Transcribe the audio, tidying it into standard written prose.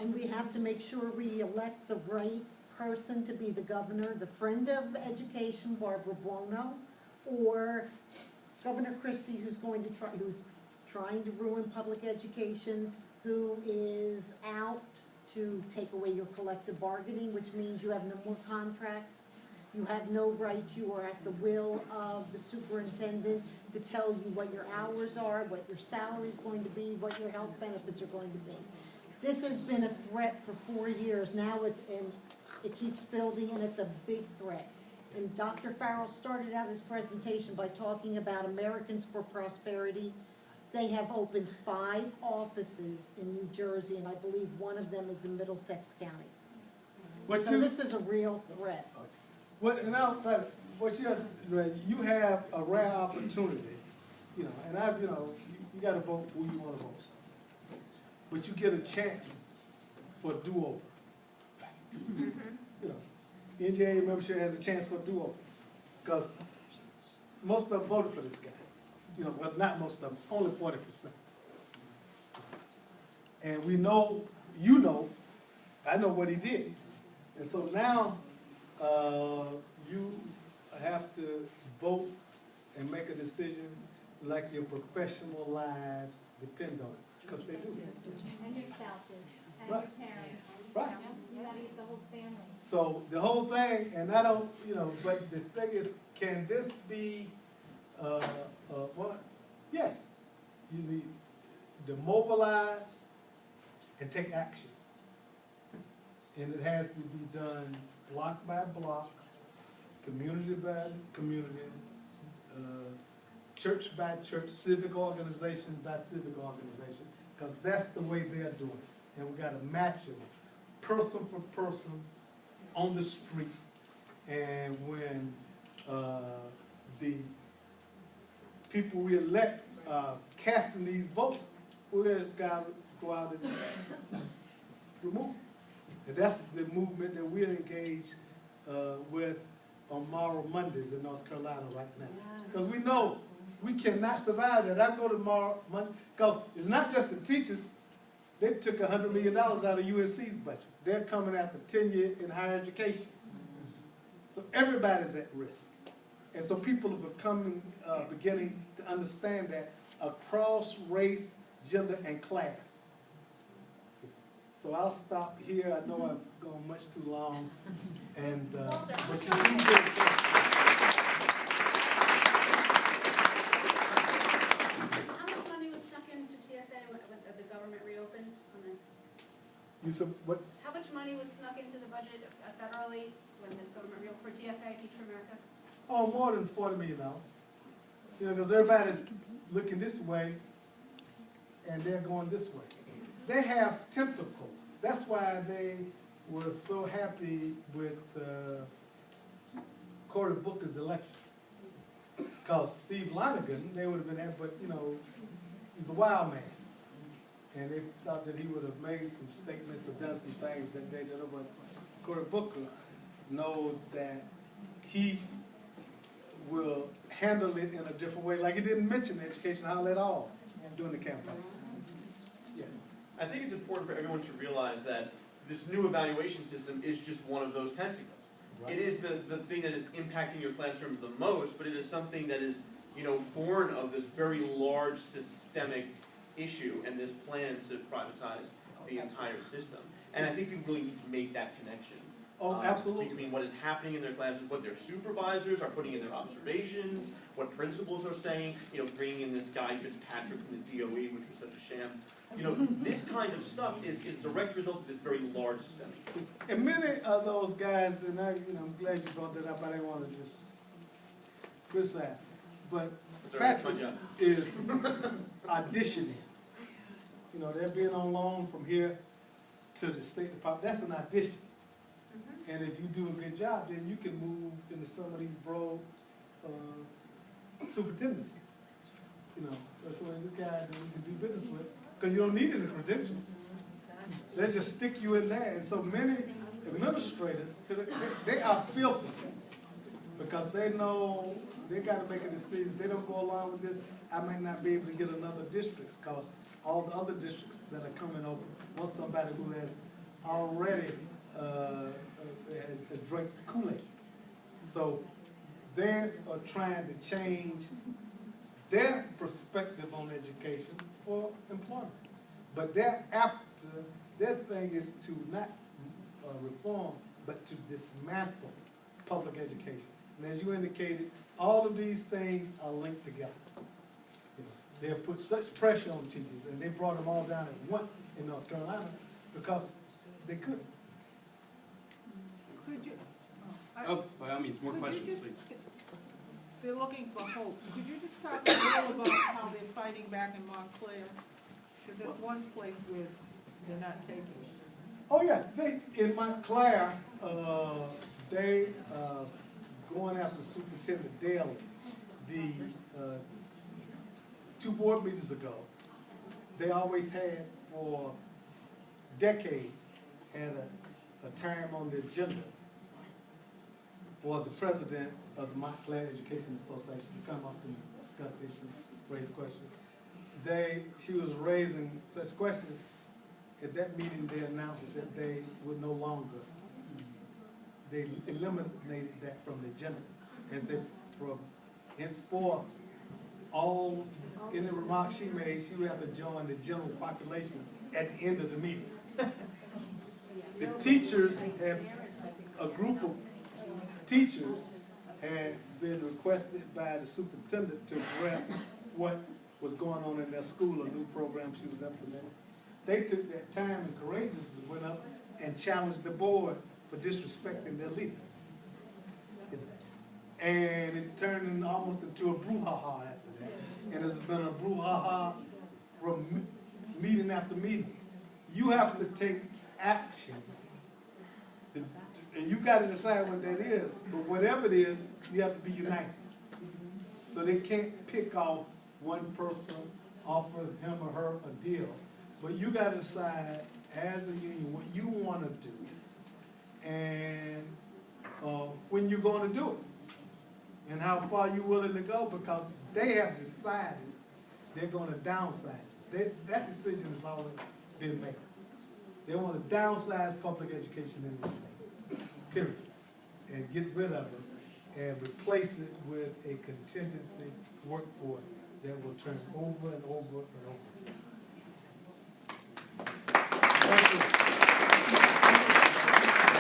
And we have to make sure we elect the right person to be the governor, the friend of education, Barbara Buono, or Governor Christie, who's trying to ruin public education, who is out to take away your collective bargaining, which means you have no more contract. You have no rights. You are at the will of the superintendent to tell you what your hours are, what your salary is going to be, what your health benefits are going to be. This has been a threat for 4 years. Now it keeps building, and it's a big threat. And Dr. Farrell started out his presentation by talking about Americans for Prosperity. They have opened 5 offices in New Jersey, and I believe one of them is in Middlesex County. So this is a real threat. You have a rare opportunity, and you got to vote who you want to vote. But you get a chance for a do-over. NJA membership has a chance for a do-over, because most of them voted for this guy. Well, not most of them, only 40%. And we know, I know what he did. And so now, you have to vote and make a decision like your professional lives depend on it, because they do. And your spouses, and Right. your parents. Right. You gotta get the whole family. So the whole thing, and I don't, but the thing is, can this be, what? Yes. You need to mobilize and take action. And it has to be done block by block, community by community, church by church, civic organization by civic organization, because that's the way they're doing it. And we got to match it, person for person, on the street. And when the people we elect casting these votes, we just got to go out and remove them. And that's the movement that we're engaged with on Morrow Mondays in North Carolina right now. Because we know we cannot survive that. I go to Morrow Monday, because it's not just the teachers. They took $100 million out of USC's budget. They're coming after tenure in higher education. So everybody's at risk. And so people are beginning to understand that across race, gender, and class. So I'll stop here. I know I've gone much too long. And but you do good. How much money was snuck into TFA when the government reopened? You said what? How much money was snuck into the budget federally when the government reopened for TFA, Teach for America? Oh, more than $40 million. Because everybody's looking this way, and they're going this way. They have tentacles. That's why they were so happy with Cory Booker's election. Because Steve Lonergan, they would have been happy, but he's a wild man. And they thought that he would have made some statements or done some things that they did. But Cory Booker knows that he will handle it in a different way. Like he didn't mention education at all during the campaign. Yes. I think it's important for everyone to realize that this new evaluation system is just one of those tentacles. Right. It is the thing that is impacting your classroom the most, but it is something that is, born of this very large systemic issue and this plan to privatize the entire system. And I think people really need to make that connection. Oh, absolutely. Between what is happening in their classes, what their supervisors are putting in their observations, what principals are saying, bringing in this guy Fitzpatrick from the DOE, which was such a sham. This kind of stuff is a direct result of this very large system. And many of those guys, and I'm glad you brought that up, I didn't want to just criticize, but Patrick is auditioning. They're being on loan from here to the State Department. That's an audition. And if you do a good job, then you can move into some of these broad superintendencies. That's one of the guys that we can do business with, because you don't need any credentials. They just stick you in there. And so many administrators, they are filthy, because they know they got to make a decision. If they don't go along with this, I may not be able to get another district, because all the other districts that are coming open want somebody who has already, has drank the Kool-Aid. So they are trying to change their perspective on education for employment. But their thing is to not reform, but to dismantle public education. And as you indicated, all of these things are linked together. You know, they have put such pressure on teachers, and they brought them all down at once in North Carolina because they could. Could you? Oh, by all means, more could you questions, just- please. They're looking for hope. Could you just talk a little about how they're fighting back in Montclair? Because there's one place where they're not taking it. Oh, yeah, in Montclair, they, going after Superintendent Daly, the, 2 board meetings ago, they always had, for decades, had a time on the agenda for the president of the Montclair Education Association to come up and discuss issues, raise questions. She was raising such questions. At that meeting, they announced that they would no longer, they eliminated that from the agenda. As if from henceforth, any remarks she made, she would have to join the general population at the end of the meeting. The teachers have, a group of teachers had been requested by the superintendent to address what was going on in their school, a new program she was implementing. They took that time and courageously went up and challenged the board for disrespecting their leader. And it turned almost into a brouhaha after that. And it's been a brouhaha from meeting after meeting. You have to take action. And you gotta decide what that is. But whatever it is, you have to be united. So they can't pick off one person, offer him or her a deal. But you gotta decide as a union what you wanna do and when you're gonna do it. And how far you're willing to go, because they have decided they're gonna downsize. That decision has already been made. They wanna downsize public education in this state, period. And get rid of it and replace it with a contingency workforce that will turn over and over and over.